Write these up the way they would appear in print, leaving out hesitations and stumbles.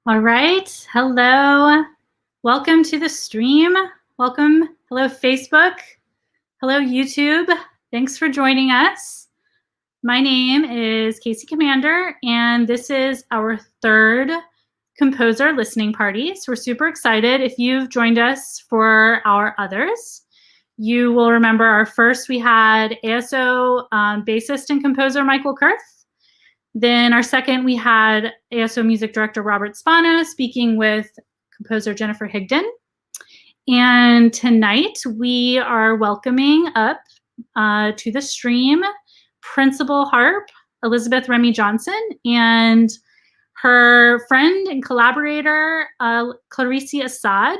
All right. Hello. Welcome to the stream. Welcome. Hello, Facebook. Hello, YouTube. Thanks for joining us. My name is Casey Commander, and this is our third composer listening party. So we're super excited. If you've joined us for our others, you will remember our first, we had ASO bassist and composer Michael Kurth. Then our second, we had ASO music director Robert Spano speaking with composer Jennifer Higdon. And tonight we are welcoming up to the stream Principal Harp, Elisabeth Remy Johnson, and her friend and collaborator, Clarice Assad.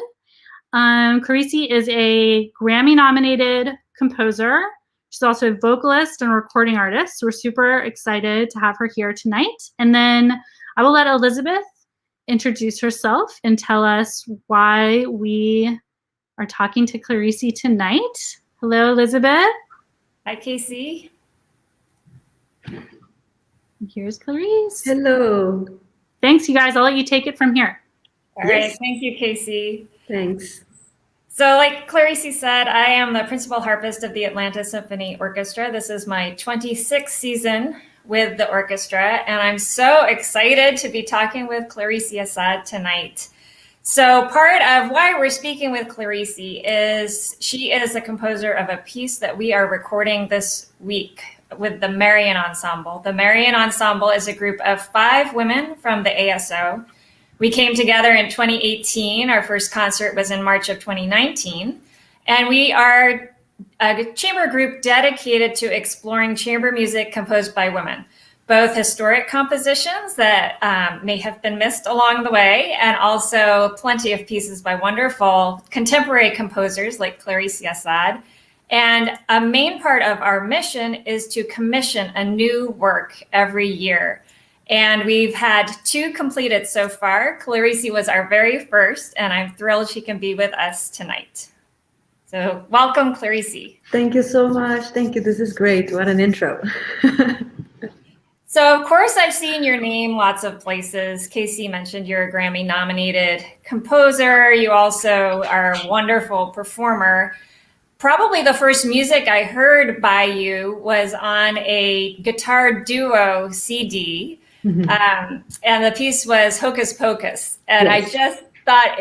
Clarice is a Grammy-nominated composer. She's also a vocalist and recording artist. So we're super excited to have her here tonight. And then I will let Elisabeth introduce herself and tell us why we are talking to Clarice tonight. Hello, Elisabeth. Hi, Casey. Here's Clarice. Hello. Thanks, you guys. I'll let you take it from here. All right. Thank you, Casey. Thanks. So like Clarice said, I am the principal harpist of the Atlanta Symphony Orchestra. This is my 26th season with the orchestra, and I'm so excited to be talking with Clarice Assad tonight. So part of why we're speaking with Clarice is she is a composer of a piece that we are recording this week with the Merian Ensemble. The Merian Ensemble is a group of 5 women from the ASO. We came together in 2018. Our first concert was in March of 2019. And we are a chamber group dedicated to exploring chamber music composed by women, both historic compositions that may have been missed along the way, and also plenty of pieces by wonderful contemporary composers like Clarice Assad. And a main part of our mission is to commission a new work every year. And we've had 2 completed so far. Clarice was our very first, and I'm thrilled she can be with us tonight. So welcome, Clarice. Thank you so much. Thank you. This is great. What an intro. So, of course, I've seen your name lots of places. Casey mentioned you're a Grammy-nominated composer. You also are a wonderful performer. Probably the first music I heard by you was on a guitar duo CD. And the piece was Hocus Pocus. And yes. I just thought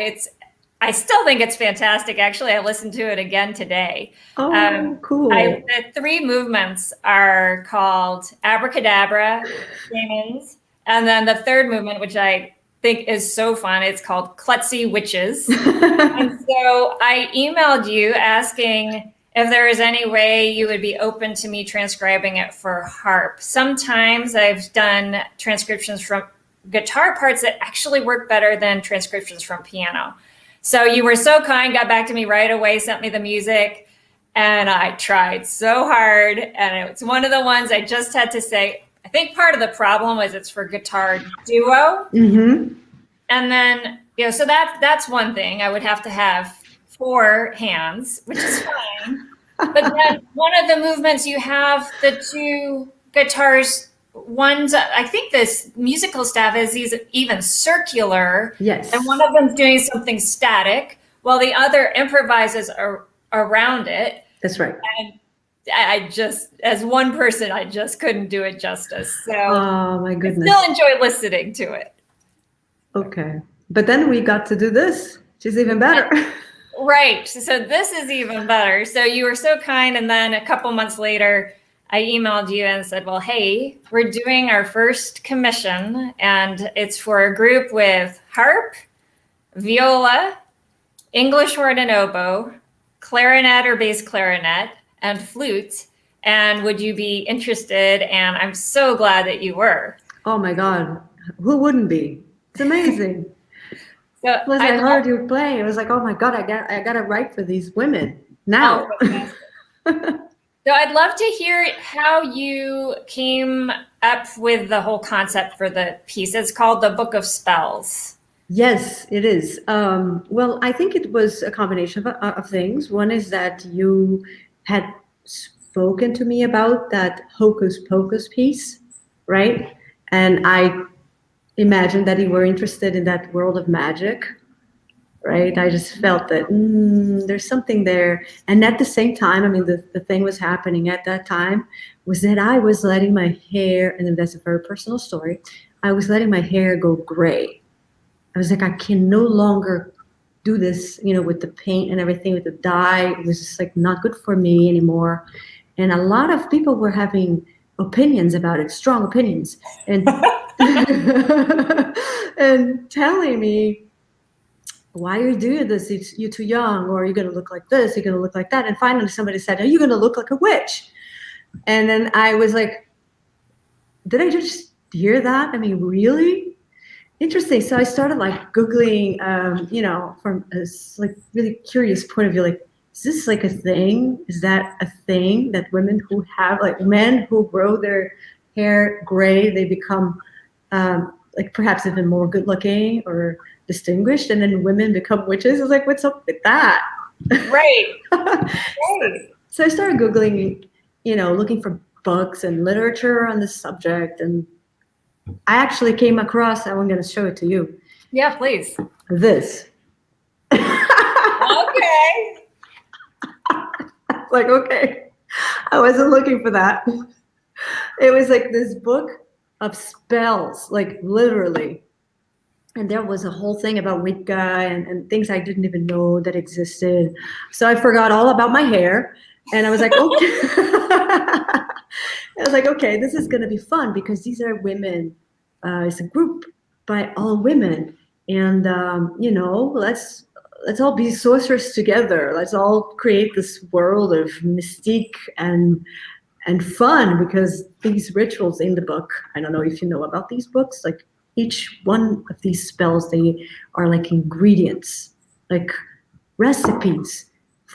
I still think it's fantastic. Actually, I listened to it again today. Oh, cool. The 3 movements are called Abracadabra, Shamans, and then the 3rd movement, which I think is so fun, it's called Klutzy Witches. And so I emailed you asking if there is any way you would be open to me transcribing it for harp. Sometimes I've done transcriptions from guitar parts that actually work better than transcriptions from piano. So you were so kind, got back to me right away, sent me the music, and I tried so hard. And it's one of the ones I just had to say, I think part of the problem was it's for guitar duo. And then, so that's one thing. I would have to have 4 hands, which is fine. But then one of the movements you have the 2 guitars, one's, I think this musical staff is even circular. Yes. And one of them's doing something static while the other improvises around it. That's right. And I just, as one person, I just couldn't do it justice. So oh my goodness. I still enjoy listening to it. Okay. But then we got to do this, which is even better. Right. So this is even better. So you were so kind. And then a couple months later, I emailed you and said, well, hey, we're doing our first commission, and it's for a group with harp, viola, English horn and oboe, clarinet or bass clarinet, and flute. And would you be interested? And I'm so glad that you were. Oh my God. Who wouldn't be? It's amazing. So Plus, I heard you play. I was like, oh my God, I got to write for these women now. So I'd love to hear how you came up with the whole concept for the piece. It's called The Book of Spells. Yes, it is. Well, I think it was a combination of things. One is that you had spoken to me about that Hocus Pocus piece, right? And I imagine that you were interested in that world of magic, right? I just felt that there's something there. And at the same time, I mean, the thing was happening at that time was that I was letting my hair, and that's a very personal story, I was letting my hair go gray. I was like, I can no longer do this, with the paint and everything, with the dye. It was just like not good for me anymore. And a lot of people were having opinions about it, strong opinions, and and telling me, why are you doing this? You're too young, or you're going to look like this, you're going to look like that. And finally somebody said, are you going to look like a witch? And then I was like, did I just hear that? I mean, really? Interesting. So I started like Googling, from a like really curious point of view, like, is this like a thing? Is that a thing that women who have, like, men who grow their hair gray, they become like perhaps even more good looking or distinguished, and then women become witches? I was like, what's up with that? Right. Right. So I started Googling, looking for books and literature on this subject, and I actually came across, I'm going to show it to you. Yeah, please. This. Okay. Like, okay, I wasn't looking for that. It was like this book of spells, like literally. And there was a whole thing about Wicca and things I didn't even know that existed. So I forgot all about my hair. And I was like, okay. I was like, okay, this is going to be fun because these are women. It's a group by all women. And, let's all be sorcerers together. Let's all create this world of mystique and fun, because these rituals in the book, I don't know if you know about these books, like each one of these spells, they are like ingredients, like recipes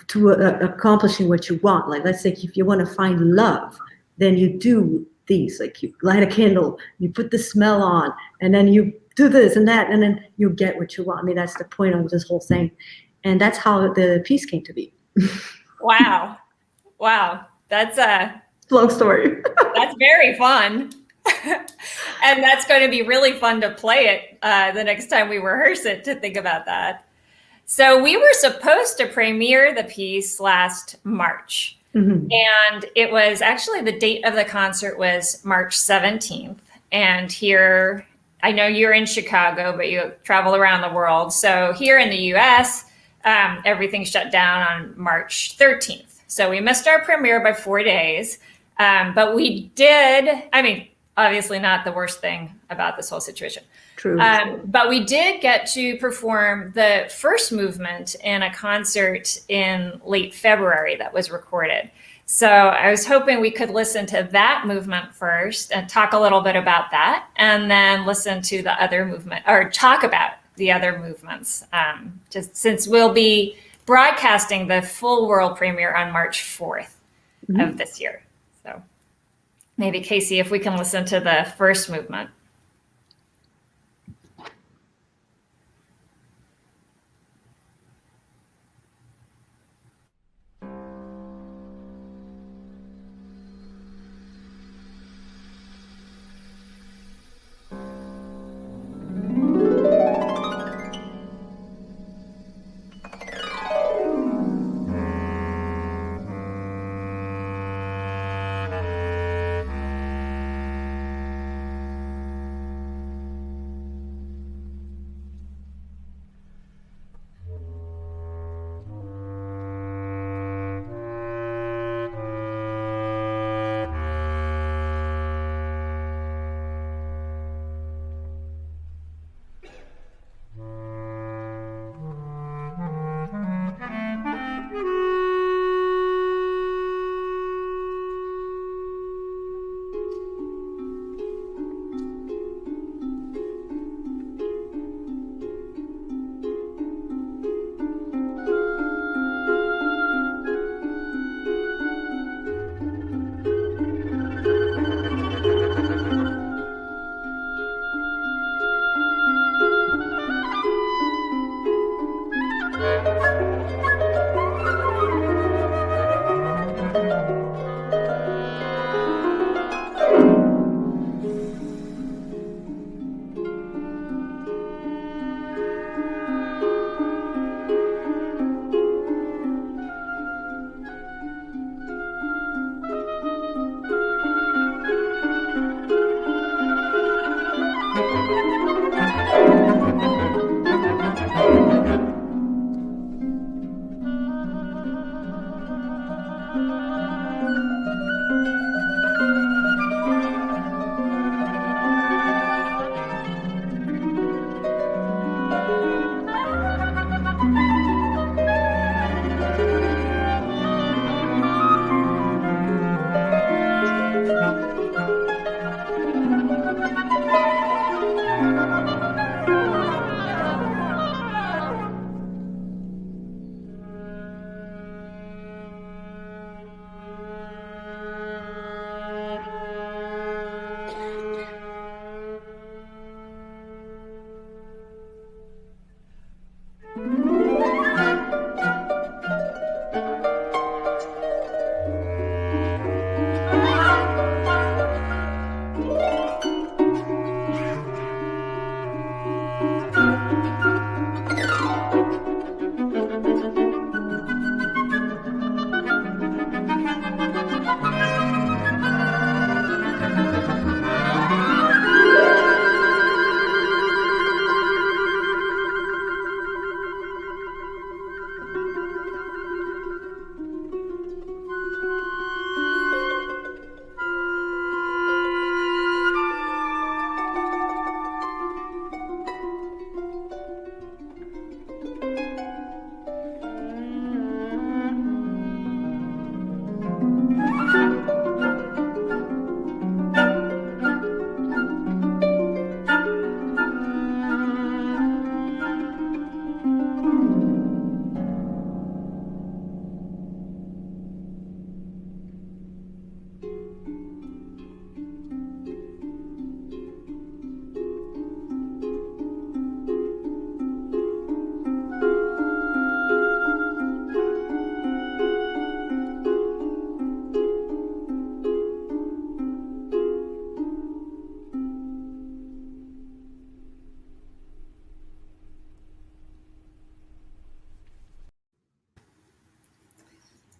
to accomplishing what you want. Like, let's say if you want to find love, then you do these, like you light a candle, you put the smell on, and then you do this and that, and then you get what you want. I mean, that's the point of this whole thing. And that's how the piece came to be. Wow. That's a long story. That's very fun. And that's going to be really fun to play it the next time we rehearse it, to think about that. So we were supposed to premiere the piece last March. Mm-hmm. And it was actually, the date of the concert was March 17th. And here, I know you're in Chicago, but you travel around the world. So here in the US, everything shut down on March 13th. So we missed our premiere by 4 days. But we did, I mean, obviously not the worst thing about this whole situation. True. But we did get to perform the first movement in a concert in late February that was recorded. So I was hoping we could listen to that movement first and talk a little bit about that, and then listen to the other movement, or talk about the other movements, just since we'll be broadcasting the full world premiere on March 4th mm-hmm. of this year. So maybe, Casey, if we can listen to the first movement.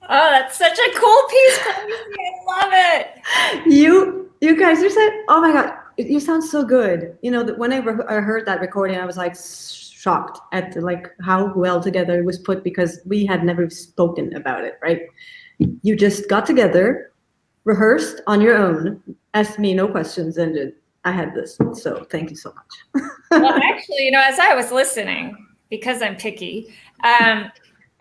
Oh, that's such a cool piece, Clarice. I love it. You guys, you said, oh my God, you sound so good. You know, when I heard that recording, I was like shocked at like how well together it was put because we had never spoken about it, right? You just got together, rehearsed on your own, asked me no questions, and I had this. So thank you so much. Well, actually, as I was listening, because I'm picky,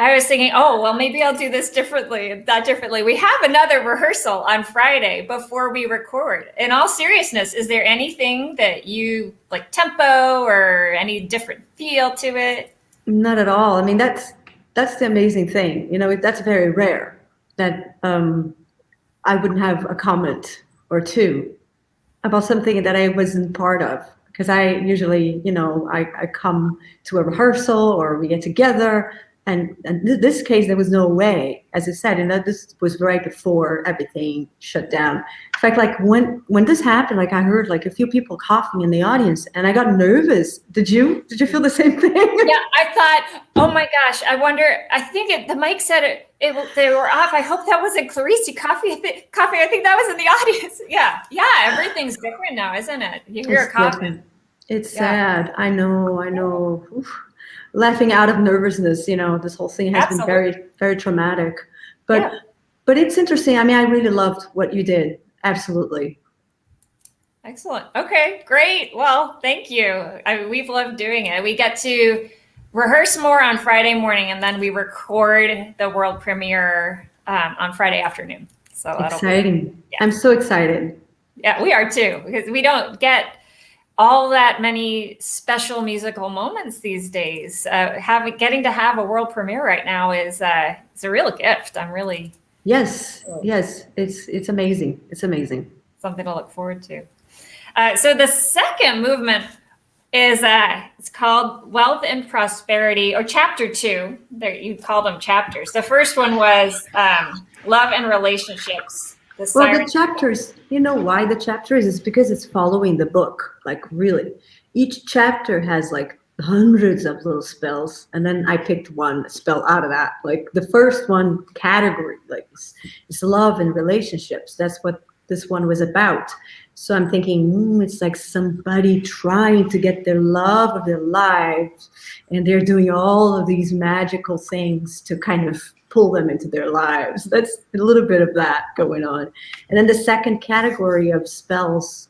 I was thinking, oh, well, maybe I'll do this differently, that differently. We have another rehearsal on Friday before we record. In all seriousness, is there anything that you like tempo or any different feel to it? Not at all. I mean, that's the amazing thing. You know, that's very rare that I wouldn't have a comment or two about something that I wasn't part of. Because I usually, I come to a rehearsal or we get together. And in this case, there was no way, as I said, this was right before everything shut down. In fact, like when this happened, like I heard like a few people coughing in the audience and I got nervous. Did you feel the same thing? Yeah, I thought, oh my gosh, I wonder, I think the mic said they were off. I hope that wasn't Clarice coughing. I think that was in the audience. Yeah, everything's different now, isn't it? You hear a coughing. It's sad. I know. Oof. Laughing out of nervousness, this whole thing has been very, very traumatic. But it's interesting. I mean, I really loved what you did. Absolutely. Excellent. Okay, great. Well, thank you. We've loved doing it. We get to rehearse more on Friday morning, and then we record the world premiere on Friday afternoon. So exciting. I'm so excited. Yeah, we are too, because we don't get all that many special musical moments these days. Getting to have a world premiere right now is a real gift. I'm really yes. It's amazing. It's amazing. Something to look forward to. So the second movement is it's called Wealth and Prosperity, or Chapter 2. You called them chapters. The first one was Love and Relationships. The chapters, you know why the chapters is because it's following the book. Like really, each chapter has like hundreds of little spells, and then I picked one spell out of that. Like the first one category, like it's love and relationships. That's what this one was about. So I'm thinking, it's like somebody trying to get their love of their lives, and they're doing all of these magical things to kind of pull them into their lives. That's a little bit of that going on. And then the second category of spells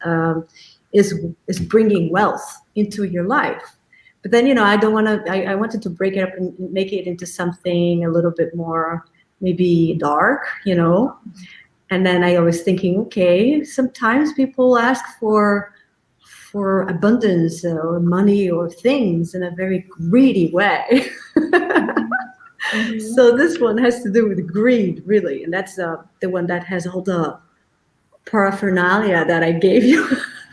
is bringing wealth into your life. But then, I don't want to, I wanted to break it up and make it into something a little bit more maybe dark, And then I was thinking, okay, sometimes people ask for abundance or money or things in a very greedy way. Mm-hmm. So this one has to do with greed, really, and that's the one that has all the paraphernalia that I gave you.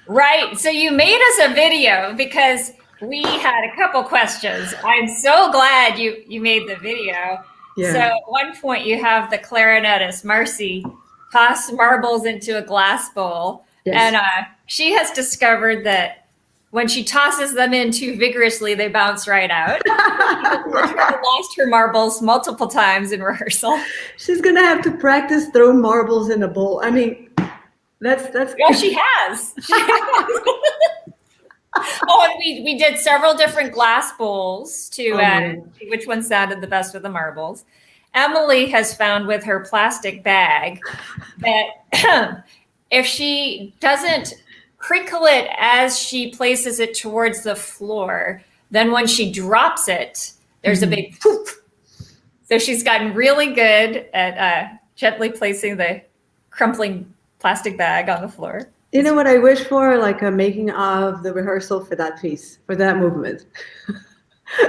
Right. So you made us a video because we had a couple questions. I'm so glad you made the video. Yeah. So at one point you have the clarinetist Marci toss marbles into a glass bowl, yes. And she has discovered that when she tosses them in too vigorously, they bounce right out. She lost her marbles multiple times in rehearsal. She's gonna have to practice throwing marbles in a bowl. I mean, that's. Well, she has. Oh, and we did several different glass bowls to which one sounded the best with the marbles. Emily has found with her plastic bag that if she doesn't crinkle it as she places it towards the floor, then when she drops it, there's a big poof. So she's gotten really good at gently placing the crumpling plastic bag on the floor. You know what I wish for? Like a making of the rehearsal for that piece, for that movement.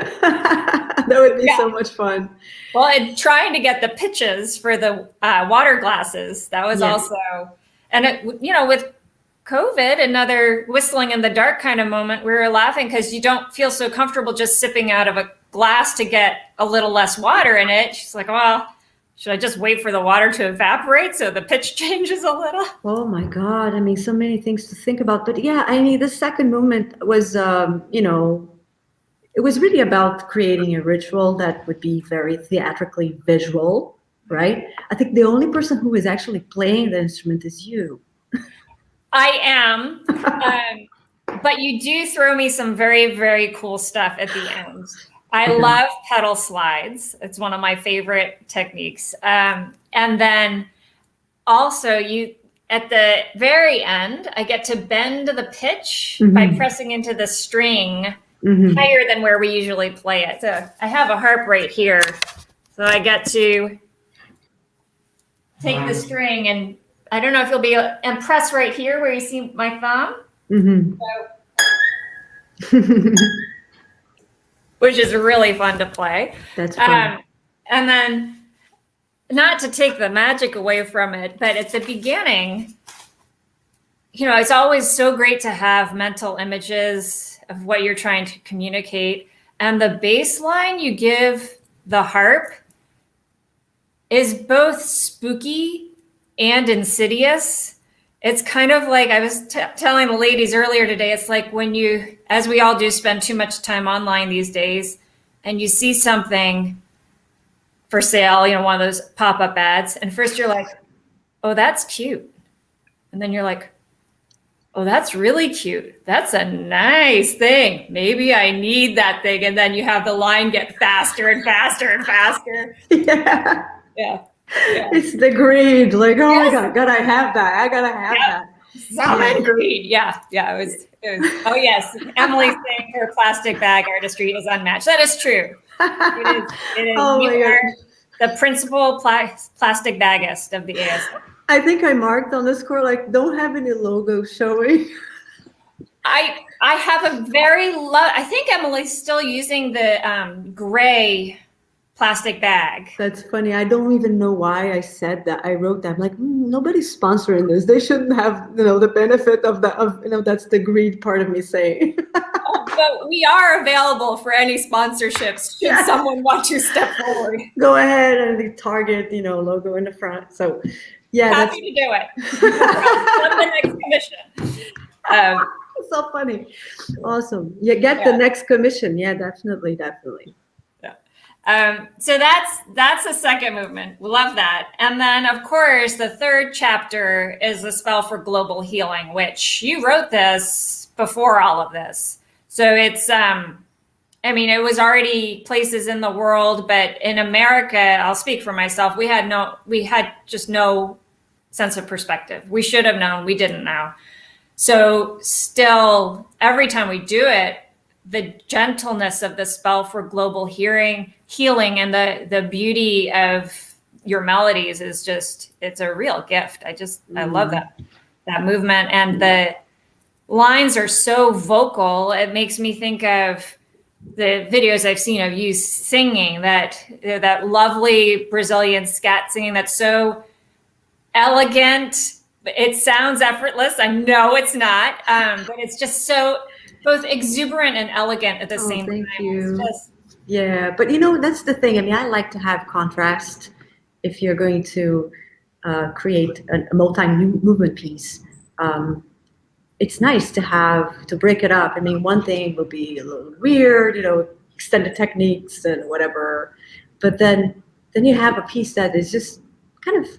That would be so much fun. Well, and trying to get the pitches for the water glasses, that was also, and with COVID, another whistling in the dark kind of moment, we were laughing because you don't feel so comfortable just sipping out of a glass to get a little less water in it. She's like, well, should I just wait for the water to evaporate so the pitch changes a little? Oh my God. I mean, so many things to think about. But yeah, I mean, the second movement was, it was really about creating a ritual that would be very theatrically visual. right? I think the only person who is actually playing the instrument is you. I am, but you do throw me some very, very cool stuff at the end. I love pedal slides. It's one of my favorite techniques. And then also at the very end, I get to bend the pitch by pressing into the string higher than where we usually play it. So I have a harp right here. So I get to take the string, and I don't know if you'll be impressed right here where you see my thumb. So, which is really fun to play. That's fun. And then, not to take the magic away from it, but at the beginning, it's always so great to have mental images of what you're trying to communicate. And the bass line you give the harp is both spooky and insidious. It's kind of like, I was telling the ladies earlier today, it's like when you, as we all do, spend too much time online these days, and you see something for sale, one of those pop-up ads, and first you're like, oh, that's cute. And then you're like, oh, that's really cute. That's a nice thing. Maybe I need that thing. And then you have the line get faster and faster and faster. Yeah. It's the greed. Like, oh my God, gotta have that. I gotta have that. Summon greed. Yeah. It was. Oh yes, Emily's saying her plastic bag artistry is unmatched. That is true. It is. Oh you my are God. the principal plastic bagist of the ASL. I think I marked on the score, like, don't have any logo showing. I have a I think Emily's still using the gray plastic bag. That's funny. I don't even know why I said that. I wrote that. I'm like, nobody's sponsoring this. They shouldn't have, the benefit of that's the greed part of me saying. But we are available for any sponsorships should someone want to step forward. Go ahead, and the Target, logo in the front. So, yeah. Happy to do it. That's the next commission. So funny. Awesome. You get the next commission. Yeah, definitely. So that's the second movement. We love that. And then, of course, the third chapter is the spell for global healing, which you wrote this before all of this. So it's, it was already places in the world, but in America, I'll speak for myself, we had just no sense of perspective. We should have known, we didn't know. So still, every time we do it, the gentleness of the spell for global healing and the beauty of your melodies is just, it's a real gift. I love that movement. And the lines are so vocal. It makes me think of the videos I've seen of you singing, that lovely Brazilian scat singing that's so elegant. It sounds effortless. I know it's not, but it's just so both exuberant and elegant at the same time. Thank you. Yeah, but that's the thing. I like to have contrast if you're going to create a multi-movement piece. It's nice to break it up. One thing will be a little weird, extended techniques and whatever, but then you have a piece that is just kind of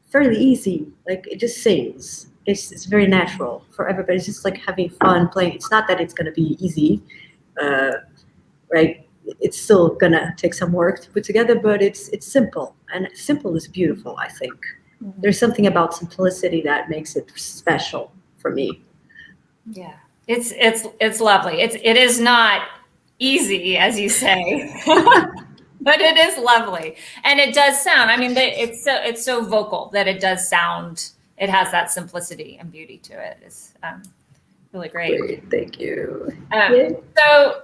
fairly easy. Like, it just sings. It's very natural for everybody. It's just like having fun playing. It's not that it's going to be easy, right? It's still going to take some work to put together, but it's simple, and simple is beautiful, I think. Mm-hmm. There's something about simplicity that makes it special for me. Yeah, it's lovely. It is not easy, as you say, but it is lovely, and it does sound. It's so vocal that it does sound. It has that simplicity and beauty to it. It's really great. Thank you. So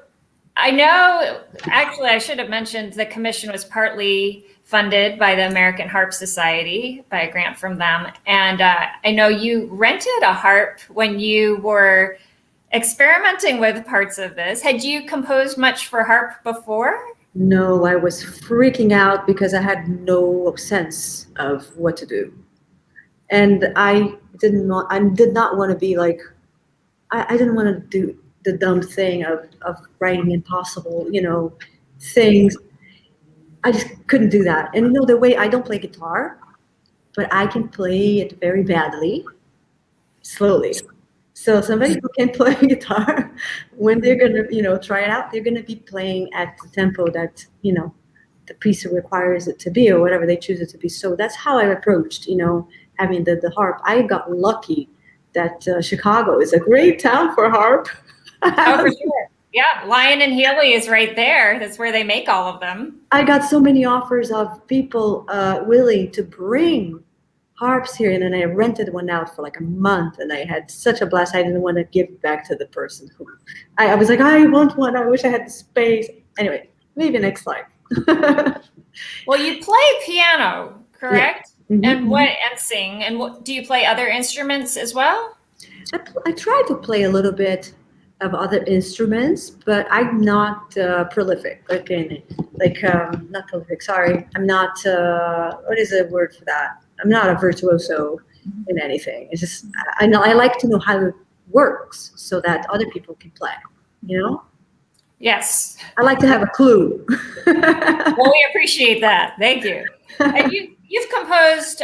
I know, actually, I should have mentioned the commission was partly funded by the American Harp Society, by a grant from them. And I know you rented a harp when you were experimenting with parts of this. Had you composed much for harp before? No, I was freaking out because I had no sense of what to do. And I did not want to be like, I didn't want to do the dumb thing of writing impossible, things. I just couldn't do that. And the way I don't play guitar, but I can play it very badly, slowly. So somebody who can play guitar, when they're gonna, try it out, they're gonna be playing at the tempo that, the piece requires it to be, or whatever they choose it to be. So that's how I approached, having the harp. I got lucky that Chicago is a great town for harp. Oh, for sure. Yeah, Lion and Healy is right there. That's where they make all of them. I got so many offers of people willing to bring harps here, and then I rented one out for like a month, and I had such a blast. I didn't want to give it back to the person who I was like, I want one. I wish I had the space. Anyway, maybe next life. Well, you play piano, correct? Yeah. Mm-hmm. And sing. And what do you play other instruments as well? I try to play a little bit of other instruments, but I'm not prolific. Not prolific. Sorry, I'm not. What is the word for that? I'm not a virtuoso in anything. It's just I like to know how it works so that other people can play. Yes. I like to have a clue. Well, we appreciate that. Thank you. And you've composed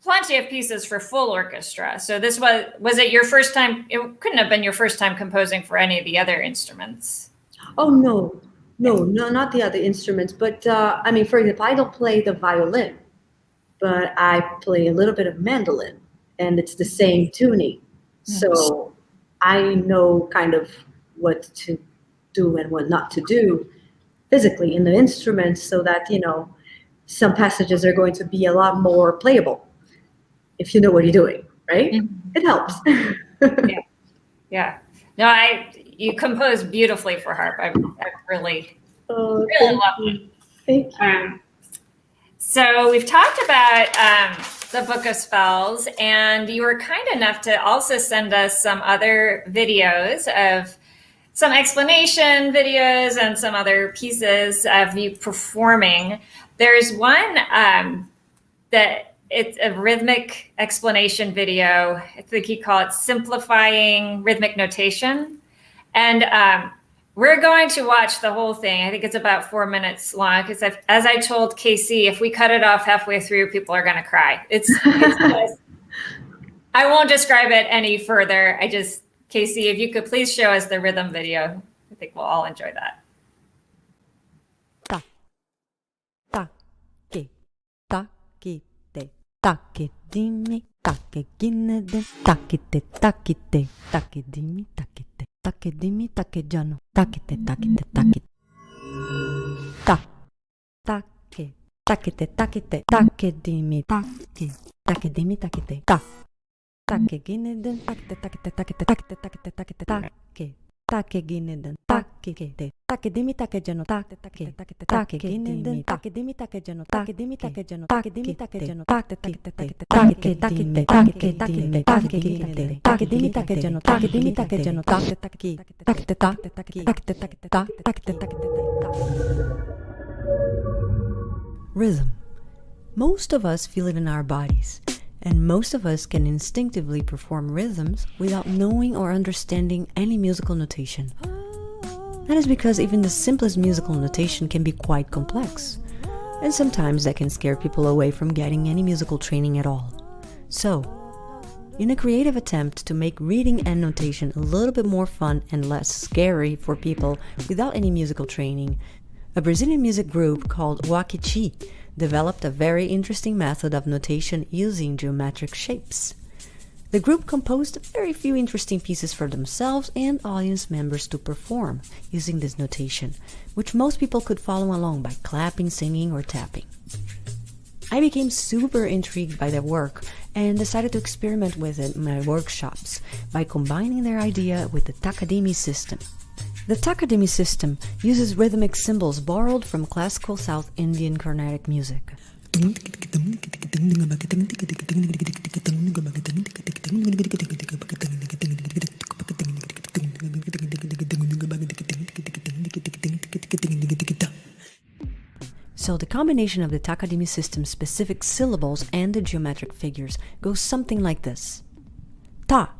plenty of pieces for full orchestra. So this was it your first time? It couldn't have been your first time composing for any of the other instruments. Oh, no, not the other instruments. But for example, I don't play the violin, but I play a little bit of mandolin, and it's the same tuning. So I know kind of what to do and what not to do physically in the instruments, so that some passages are going to be a lot more playable if you know what you're doing, right? Mm-hmm. It helps. Yeah. No, you compose beautifully for harp. I really love it. Thank you. So we've talked about the Book of Spells, and you were kind enough to also send us some other videos of some explanation videos and some other pieces of you performing. There's one that it's a rhythmic explanation video. I think you call it Simplifying Rhythmic Notation. And we're going to watch the whole thing. I think it's about 4 minutes long, because as I told KC, if we cut it off halfway through, people are going to cry. It's just, I won't describe it any further. KC, if you could please show us the rhythm video, I think we'll all enjoy that. Ta, ta, ke, ta, ke, te, ta, ke, dimi, ta, ke, gine, de, ta, ke, te, ta, ke, te, ta, ke, dimi, ta, ke, te, ta, ke, dimi, ta, ke, jano, ta, ke, te, ta, ke, te, ta, ke, ta, ta, ke, ta, ke, te, ta, ke, te, ta, ke, dimi, ta, ke, ta, ke, dimi, ta, ke, te, ta. Take gine den take gine den take dimi take jano take gine den take dimi take jano take dimi take jano take dimi take jano take dimi take jano take dimi take jano Rhythm. Most of us feel it in our bodies. And most of us can instinctively perform rhythms without knowing or understanding any musical notation. That is because even the simplest musical notation can be quite complex. And sometimes that can scare people away from getting any musical training at all. So, in a creative attempt to make reading and notation a little bit more fun and less scary for people without any musical training, a Brazilian music group called Wakichi developed a very interesting method of notation using geometric shapes. The group composed very few interesting pieces for themselves and audience members to perform using this notation, which most people could follow along by clapping, singing, or tapping. I became super intrigued by their work and decided to experiment with it in my workshops by combining their idea with the Takadimi system. The Takadimi system uses rhythmic symbols borrowed from classical South Indian Carnatic music. So the combination of the Takadimi system's specific syllables and the geometric figures goes something like this. Ta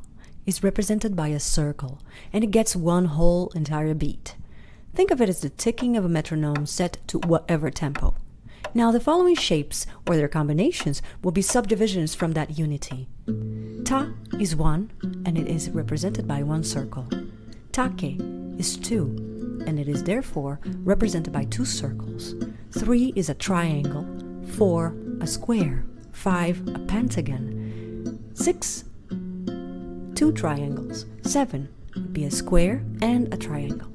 is represented by a circle, and it gets one whole entire beat. Think of it as the ticking of a metronome set to whatever tempo. Now the following shapes or their combinations will be subdivisions from that unity. Ta is 1 and it is represented by 1 circle. Take is 2 and it is therefore represented by 2 circles. 3 is a triangle, 4 a square, 5 a pentagon, 6 2 triangles, 7 would be a square and a triangle,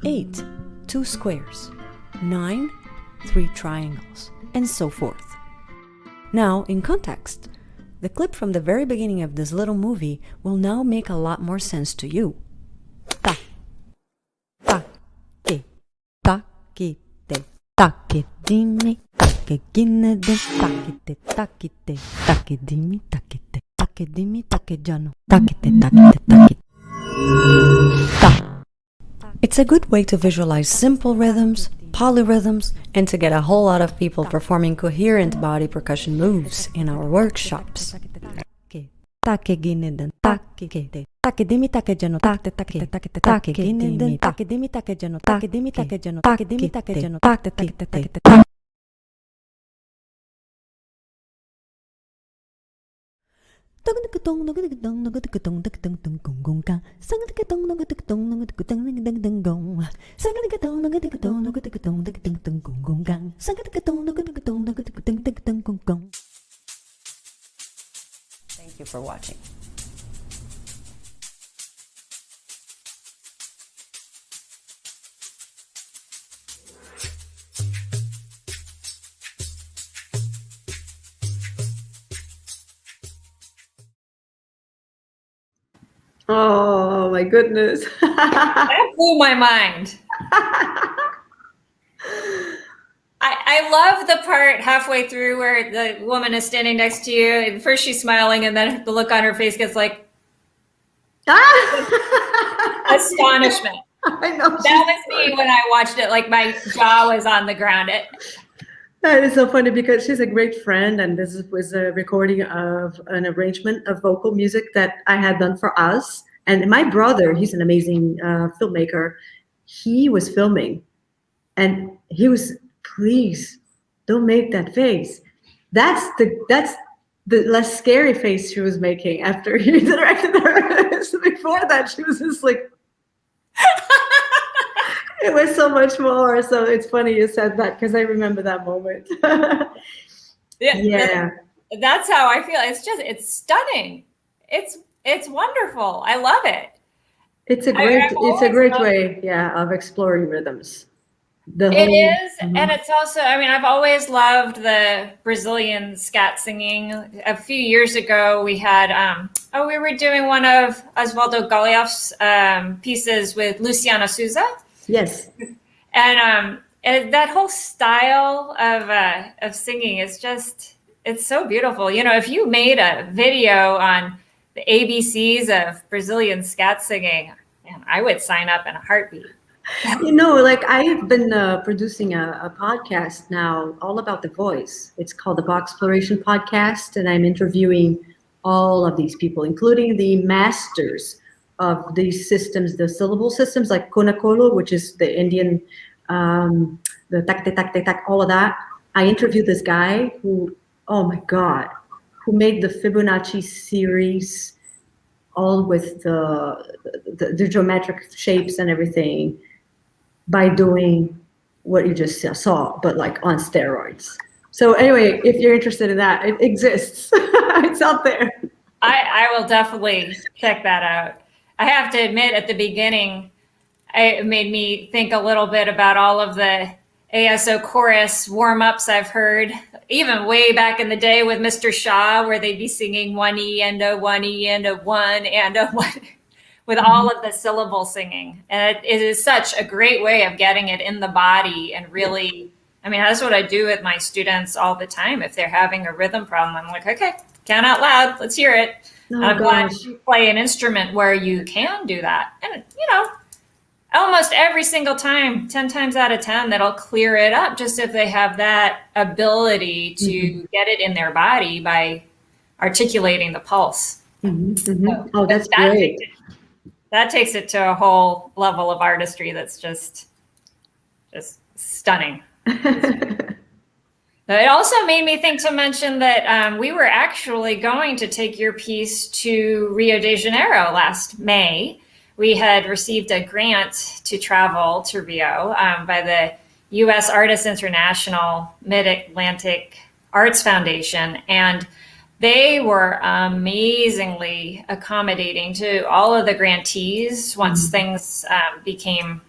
8 2 squares, 9 3 triangles, and so forth. Now, in context, the clip from the very beginning of this little movie will now make a lot more sense to you. Ta, ta, ke, ta, ki, te, ta, ke, dimi, ta, ke, gine, de, ta, ki, te, ta, ki, te, ta, ke, dimi, ta, ki, te, ta, ke, dimi, ta, ke, jano, ta, ki, te, ta, ki, te, ta, ki, ta. It's a good way to visualize simple rhythms, polyrhythms, and to get a whole lot of people performing coherent body percussion moves in our workshops. Thank you for watching. Oh my goodness. That blew my mind. I love the part halfway through where the woman is standing next to you, and first she's smiling, and then the look on her face gets like astonishment. I know. That was me when I watched it. Like my jaw was on the ground. That is so funny because she's a great friend, and this was a recording of an arrangement of vocal music that I had done for us. And my brother, he's an amazing filmmaker. He was filming, and he was, please don't make that face. That's the less scary face she was making after he directed her. So before that, she was just like. It was so much more. So it's funny you said that because I remember that moment. Yeah. That's how I feel. It's stunning. It's wonderful. I love it. It's a great way, of exploring rhythms. It is, and it's also, I mean, I've always loved the Brazilian scat singing. A few years ago, we had, we were doing one of Oswaldo Galeoff's pieces with Luciana Souza. Yes. And that whole style of singing is just, it's so beautiful. You know, if you made a video on the ABCs of Brazilian scat singing, man, I would sign up in a heartbeat. You know, like I've been producing a podcast now all about the voice. It's called the Voxploration Podcast, and I'm interviewing all of these people, including the masters of these systems, the syllable systems like Konakolo, which is the Indian, the tak, all of that. I interviewed this guy who, oh my God, who made the Fibonacci series, all with the geometric shapes and everything, by doing what you just saw, but like on steroids. So anyway, if you're interested in that, it exists. It's out there. I will definitely check that out. I have to admit, at the beginning, it made me think a little bit about all of the ASO chorus warm-ups I've heard, even way back in the day with Mr. Shaw, where they'd be singing 1E and a 1E and a 1 and a 1, with all of the syllable singing. And it is such a great way of getting it in the body and really, I mean, that's what I do with my students all the time. If they're having a rhythm problem, I'm like, okay, count out loud, let's hear it. Oh, I'm glad you play an instrument where you can do that. And, you know, almost every single time, 10 times out of 10, that'll clear it up just if they have that ability to get it in their body by articulating the pulse. So, oh, that's great. That takes it to a whole level of artistry that's just stunning. It also made me think to mention that we were actually going to take your piece to Rio de Janeiro last May. We had received a grant to travel to Rio by the U.S. Artists International Mid-Atlantic Arts Foundation, and they were amazingly accommodating to all of the grantees once things became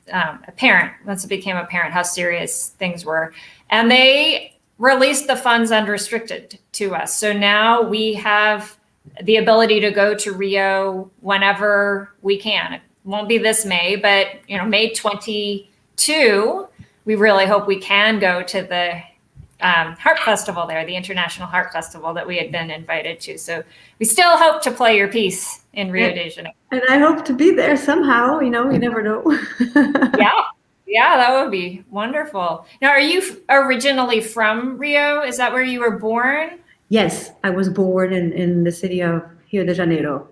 apparent, once it became apparent how serious things were. And they released the funds unrestricted to us. So now we have the ability to go to Rio whenever we can. It won't be this May, but May 22, we really hope we can go to the Harp Festival there, the International Harp Festival that we had been invited to. So we still hope to play your piece in Rio de Janeiro. And I hope to be there somehow, you never know. Yeah, that would be wonderful. Now, are you originally from Rio? Is that where you were born? Yes, I was born in the city of Rio de Janeiro.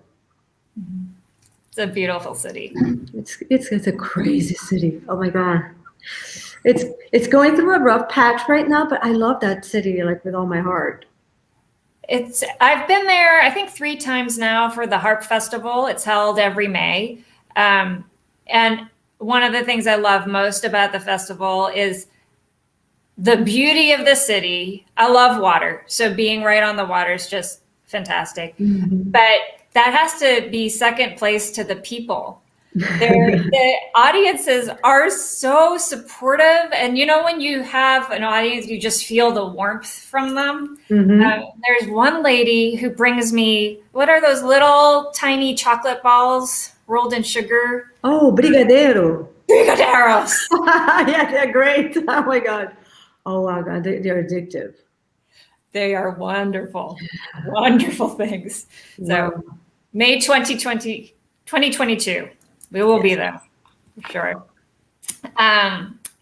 It's a beautiful city. It's a crazy city. Oh my God. It's going through a rough patch right now, but I love that city with all my heart. I've been there, I think 3 times now for the Harp Festival. It's held every May. And one of the things I love most about the festival is the beauty of the city. I love water. So being right on the water is just fantastic. Mm-hmm. But that has to be second place to the people. The audiences are so supportive. And when you have an audience, you just feel the warmth from them. Mm-hmm. There's one lady who brings me, what are those little tiny chocolate balls rolled in sugar? Oh, brigadeiro. Brigadeiros. Yeah, they're great. Oh my God. Oh wow, God, they're addictive. They are wonderful, wonderful things. Wow. So May 2022, we will be there, for sure.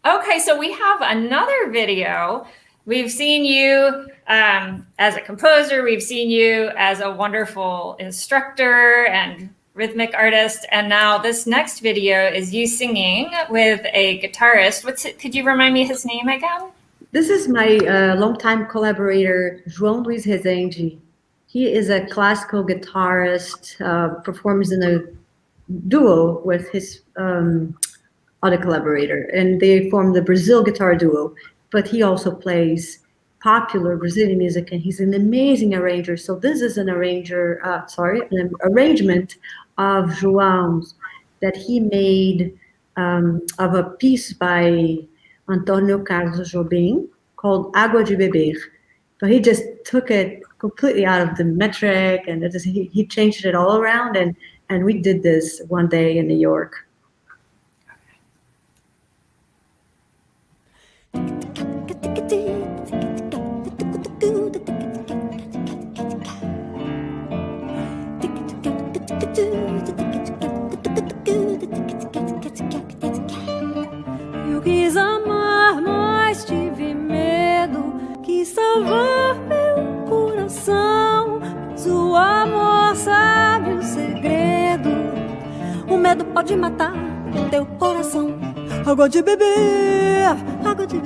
Okay, so we have another video. We've seen you as a composer. We've seen you as a wonderful instructor and rhythmic artist. And now this next video is you singing with a guitarist. Could you remind me his name again? This is my longtime collaborator, João Luiz Rezende. He is a classical guitarist, performs in a duo with his other collaborator, and they form the Brazil Guitar Duo. But he also plays popular Brazilian music, and he's an amazing arranger. So this is an arrangement of João's that he made of a piece by Antônio Carlos Jobim called Água de Beber. So he just took it completely out of the metric, and he changed it all around, and we did this one day in New York. Eu quis amar, mas tive medo. Quis salvar meu coração. Mas o amor sabe o segredo. O medo pode matar teu coração. Água de beber, camarada. Água de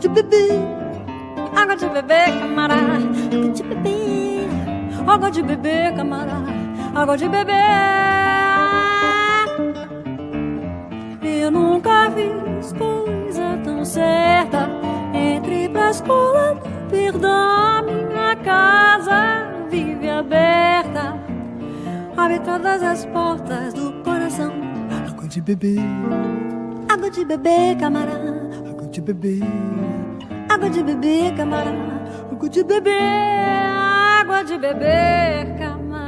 beber, água de beber, camarada. Água de beber, água de beber, camarada. Água de beber. Eu nunca fiz coisa tão certa. Entre pra escola do perdão, minha casa vive aberta. Abre todas as portas do coração. Água de beber, camarada. Água de beber, água de beber, camarada. Água de beber, água de beber, camarada.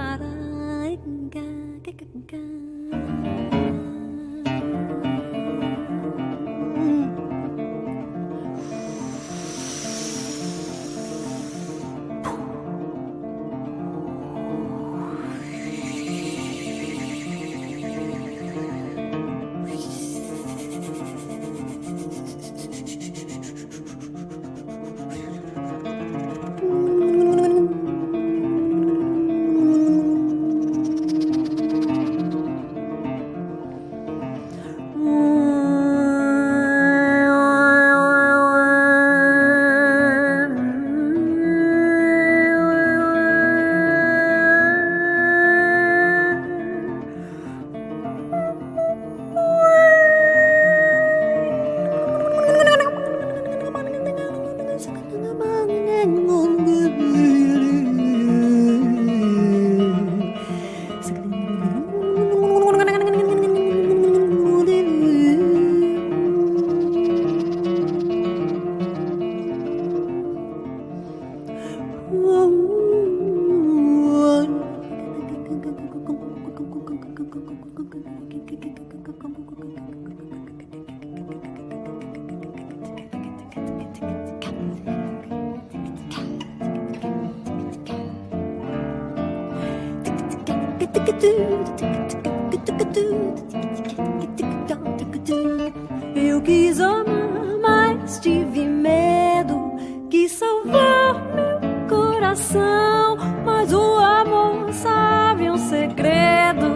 Eu quis amar, mas tive medo. Quis salvar meu coração, mas o amor sabe um segredo.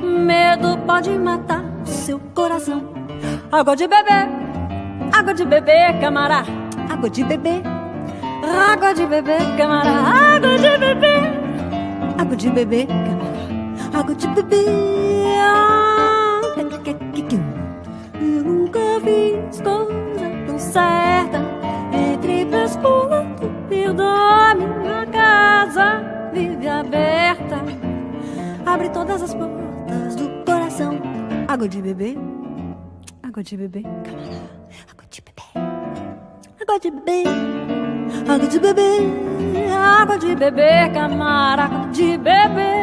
Medo pode matar seu coração. Água de beber, camará. Água de beber, camará. Água de beber, camará. Água de beber. Eu nunca fiz coisa tão certa. Entre pescoço e dorme, a casa vive aberta. Abre todas as portas do coração. Água de beber, camará. Água de beber, água de beber, água de beber, água de beber, camará. Água de beber.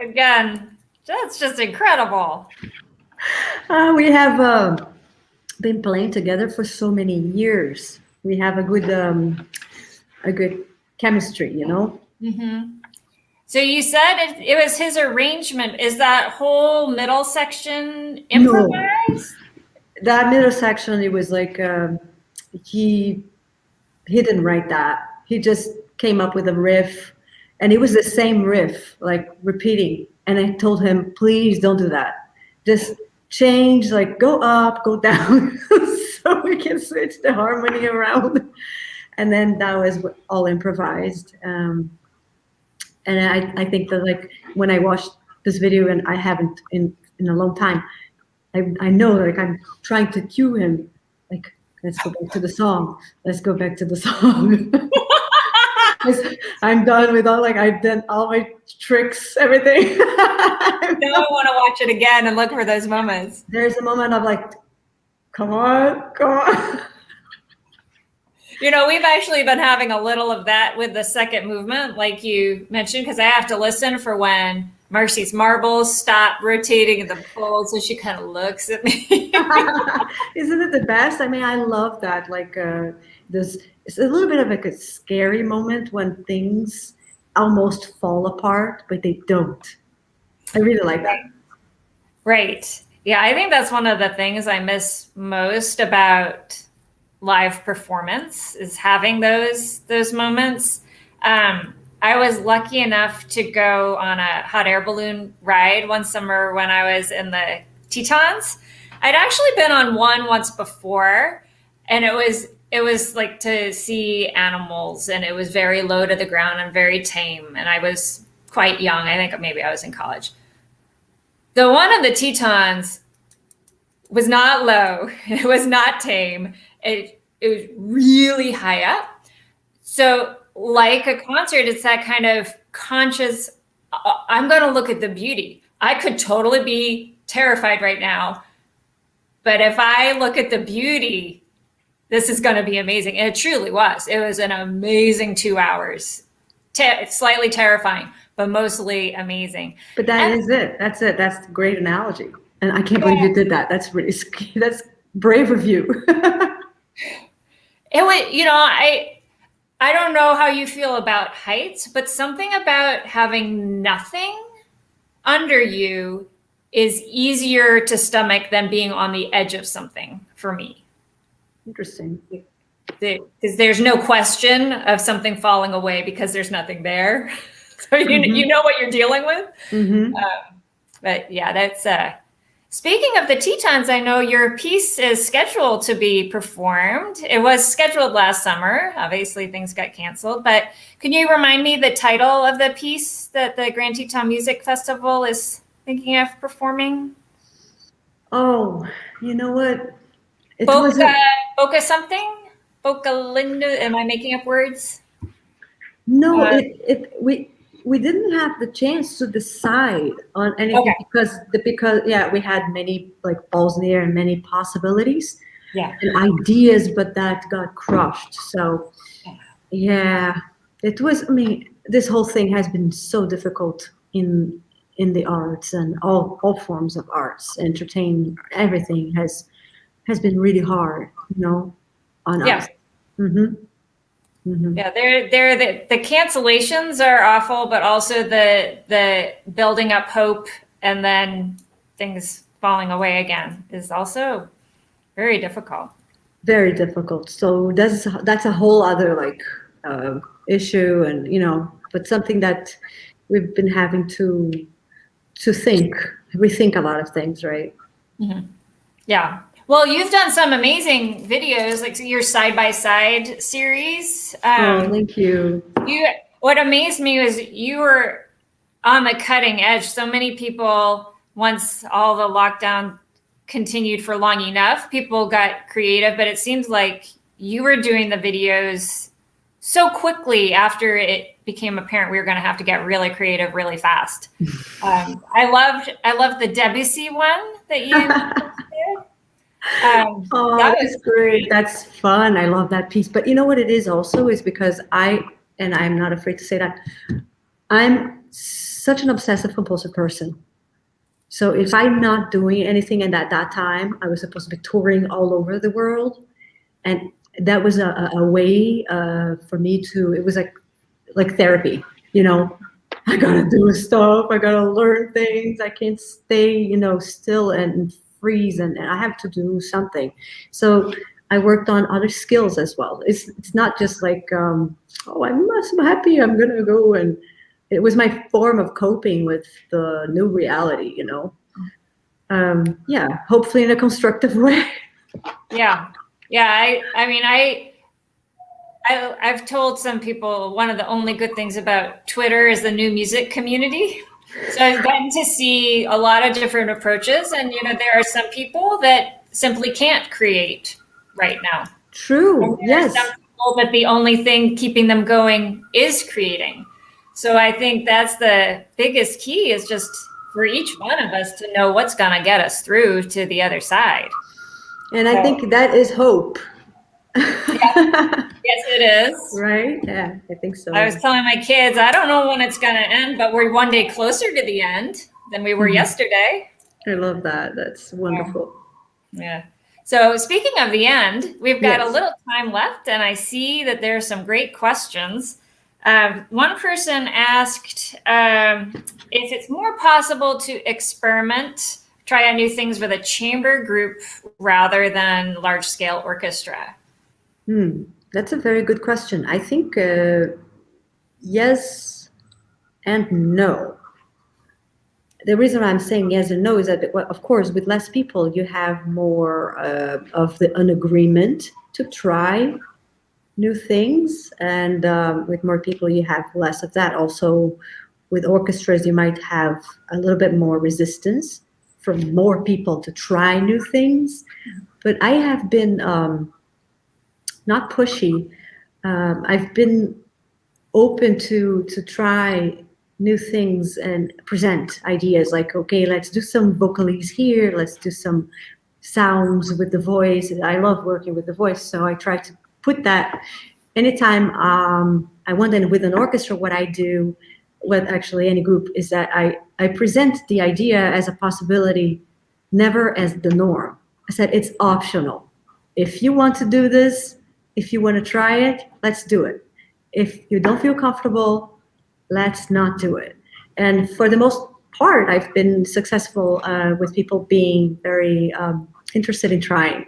Again, that's just incredible. We have been playing together for so many years. We have a good chemistry, you know. Mm-hmm. So you said it was his arrangement. Is that whole middle section improvised? No. That middle section, it was like he didn't write that. He just came up with a riff, and it was the same riff, like repeating. And I told him, please don't do that. Just change, like go up, go down, so we can switch the harmony around. And then that was all improvised. And I think that, like, when I watched this video, and I haven't in a long time, I know, like, I'm trying to cue him, like, let's go back to the song. Let's go back to the song. I'm done with all, like, I've done all my tricks, everything. Now I want to watch it again and look for those moments. There's a moment of like, come on. You know, we've actually been having a little of that with the second movement, like you mentioned, because I have to listen for when Marci's marbles stop rotating in the bowl, so she kind of looks at me. Isn't it the best? I mean, I love that. Like, this, it's a little bit of like a scary moment when things almost fall apart, but they don't. I really like that. Right. Yeah, I think that's one of the things I miss most about live performance, is having those moments. I was lucky enough to go on a hot air balloon ride one summer when I was in the Tetons. I'd actually been on one once before, and it was like to see animals, and it was very low to the ground and very tame. And I was quite young. I think maybe I was in college. The one on the Tetons was not low. It was not tame. It was really high up. So like a concert, it's that kind of conscious, I'm going to look at the beauty. I could totally be terrified right now, but if I look at the beauty, this is going to be amazing. And it truly was. It was an amazing 2 hours. Slightly terrifying, but mostly amazing. But is it. That's it. That's a great analogy. And I can't believe you did that. That's really, that's brave of you. It was, you know, I don't know how you feel about heights, but something about having nothing under you is easier to stomach than being on the edge of something for me. Interesting. Because there's no question of something falling away because there's nothing there. So you know what you're dealing with. Mm-hmm. But yeah, that's Speaking of the Tetons, I know your piece is scheduled to be performed. It was scheduled last summer. Obviously, things got canceled. But can you remind me the title of the piece that the Grand Teton Music Festival is thinking of performing? Oh, you know what? It Boca, was Boca something? Boca Linda? Am I making up words? no. We didn't have the chance to decide on anything because we had many like balls in the air and many possibilities and ideas, but that got crushed. So yeah, it was. I mean, this whole thing has been so difficult in the arts and all forms of arts, entertainment, everything has been really hard, on us. Mm-hmm. Mm-hmm. Yeah, the cancellations are awful, but also the building up hope and then things falling away again is also very difficult. Very difficult. So that's a whole other issue, and but something that we've been having to rethink a lot of things, right? Mm-hmm. Yeah. Well, you've done some amazing videos, like your side-by-side series. Thank you. What amazed me was you were on the cutting edge. So many people, once all the lockdown continued for long enough, people got creative, but it seems like you were doing the videos so quickly after it became apparent we were going to have to get really creative really fast. I loved the Debussy one that you did. That was great. That's fun. I love that piece. But you know what it is also is because I'm not afraid to say that, I'm such an obsessive compulsive person. So if I'm not doing anything, and at that time I was supposed to be touring all over the world, and that was a way for me to, it was like therapy, I gotta do stuff, I gotta learn things, I can't stay, still and freeze, and I have to do something. So I worked on other skills as well. It's not just like, I'm happy, I'm gonna go, and it was my form of coping with the new reality, hopefully in a constructive way. I've told some people one of the only good things about Twitter is the new music community. So I've gotten to see a lot of different approaches, and there are some people that simply can't create right now. True. Yes. Some people that the only thing keeping them going is creating. So I think that's the biggest key, is just for each one of us to know what's going to get us through to the other side. And I think that is hope. Yeah. Yes, it is. Right? Yeah, I think so. I was telling my kids, I don't know when it's going to end, but we're one day closer to the end than we were yesterday. I love that. That's wonderful. Yeah. So speaking of the end, we've got a little time left, and I see that there are some great questions. One person asked if it's more possible to experiment, try out new things with a chamber group rather than large-scale orchestra. That's a very good question. I think yes and no. The reason I'm saying yes and no is that, of course, with less people, you have more of an agreement to try new things, and with more people, you have less of that. Also, with orchestras, you might have a little bit more resistance from more people to try new things. But I have been not pushy. I've been open to try new things and present ideas like, okay, let's do some vocalese here, let's do some sounds with the voice. I love working with the voice, so I try to put that anytime I want. And with an orchestra, what I do with actually any group is that I present the idea as a possibility, never as the norm. I said it's optional. If you want to do this, if you want to try it, let's do it. If you don't feel comfortable, let's not do it. And for the most part, I've been successful with people being very interested in trying.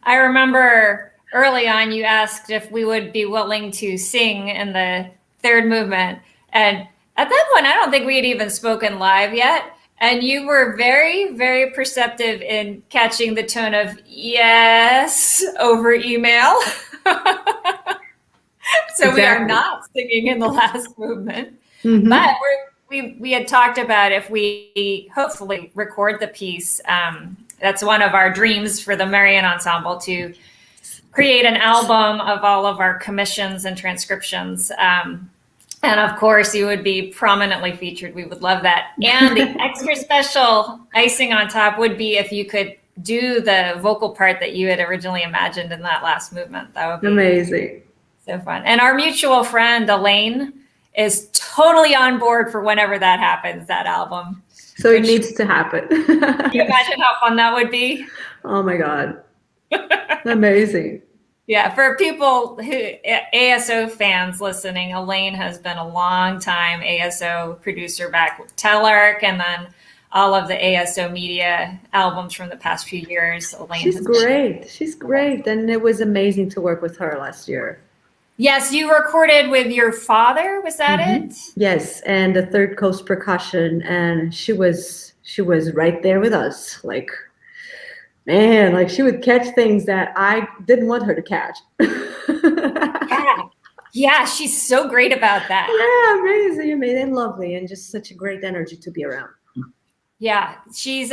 I remember early on you asked if we would be willing to sing in the third movement. And at that point, I don't think we had even spoken live yet. And you were very, very perceptive in catching the tone of yes over email. So exactly. We are not singing in the last movement. Mm-hmm. But we had talked about if we hopefully record the piece. That's one of our dreams for the Merian Ensemble, to create an album of all of our commissions and transcriptions. And of course, you would be prominently featured. We would love that. And the extra special icing on top would be if you could do the vocal part that you had originally imagined in that last movement. That would be amazing. So fun. And our mutual friend, Elaine, is totally on board for whenever that happens, that album. So it needs to happen. Can you imagine how fun that would be? Oh my God. Amazing. Yeah, for people who ASO fans listening, Elaine has been a long time ASO producer back with Telarc, and then all of the ASO media albums from the past few years. Elaine, she's great. She's great, and it was amazing to work with her last year. Yes, you recorded with your father. Was that it? Yes, and the Third Coast Percussion, and she was right there with us, like. Man, like she would catch things that I didn't want her to catch. Yeah, she's so great about that. Yeah, amazing, and lovely, and just such a great energy to be around. Yeah, she's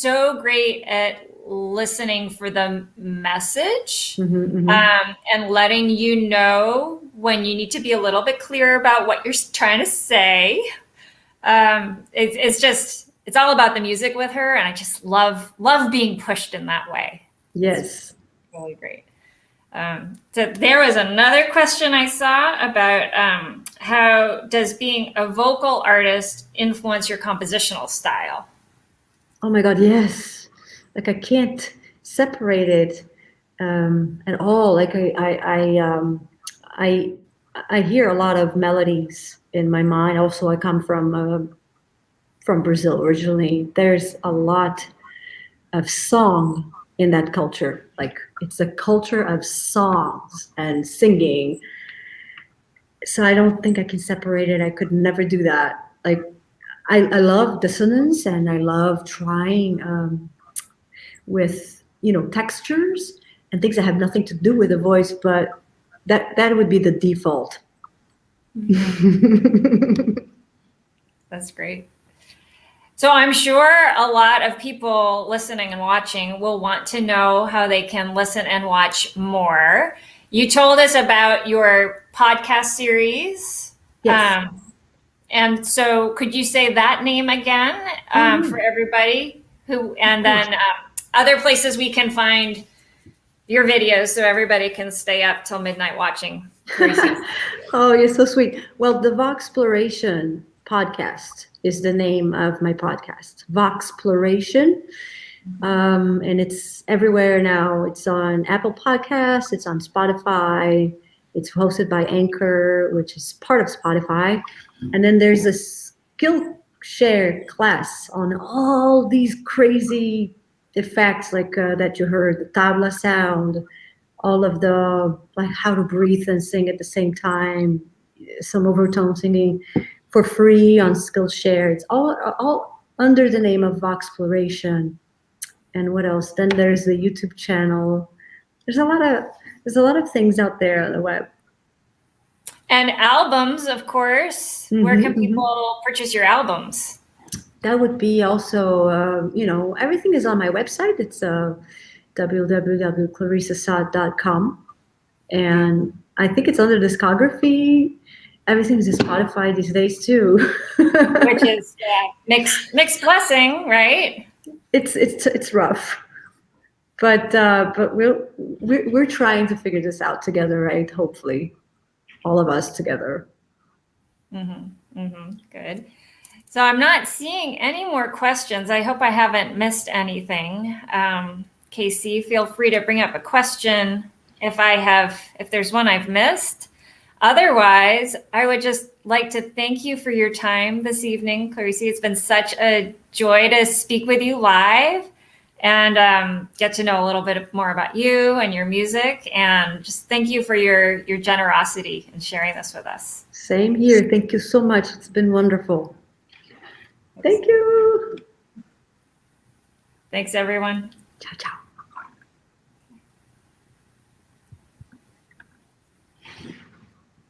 so great at listening for the message, and letting you know when you need to be a little bit clearer about what you're trying to say. It's all about the music with her, and I just love being pushed in that way. Yes. It's really great. So there was another question I saw about how does being a vocal artist influence your compositional style? Oh my God, yes. Like I can't separate it at all. Like I hear a lot of melodies in my mind. Also, I come from Brazil originally. There's a lot of song in that culture. Like it's a culture of songs and singing. So I don't think I can separate it. I could never do that. Like I love dissonance, and I love trying with textures and things that have nothing to do with the voice, but that would be the default. That's great. So I'm sure a lot of people listening and watching will want to know how they can listen and watch more. You told us about your podcast series. Yes. And so could you say that name again for everybody and then other places we can find your videos so everybody can stay up till midnight watching. Oh, you're so sweet. Well, the Voxploration podcast is the name of my podcast, Voxploration. And it's everywhere now. It's on Apple Podcasts, it's on Spotify, it's hosted by Anchor, which is part of Spotify. And then there's a Skillshare class on all these crazy effects like that you heard, the tabla sound, all of the, like how to breathe and sing at the same time, some overtone singing, for free on Skillshare. It's all under the name of Voxploration. And what else? Then there's the YouTube channel. There's a lot of things out there on the web. And albums, of course. Where can people purchase your albums? That would be also, everything is on my website. It's www.clariceassad.com. And I think it's under discography. Everything's in Spotify these days too. Which is mixed blessing, right? It's rough, but we're trying to figure this out together, right? Hopefully, all of us together. Good. So I'm not seeing any more questions. I hope I haven't missed anything. Casey, feel free to bring up a question if there's one I've missed. Otherwise, I would just like to thank you for your time this evening, Clarice. It's been such a joy to speak with you live and get to know a little bit more about you and your music. And just thank you for your generosity in sharing this with us. Same here. Thank you so much. It's been wonderful. Thank you. Thanks, everyone. Ciao, ciao.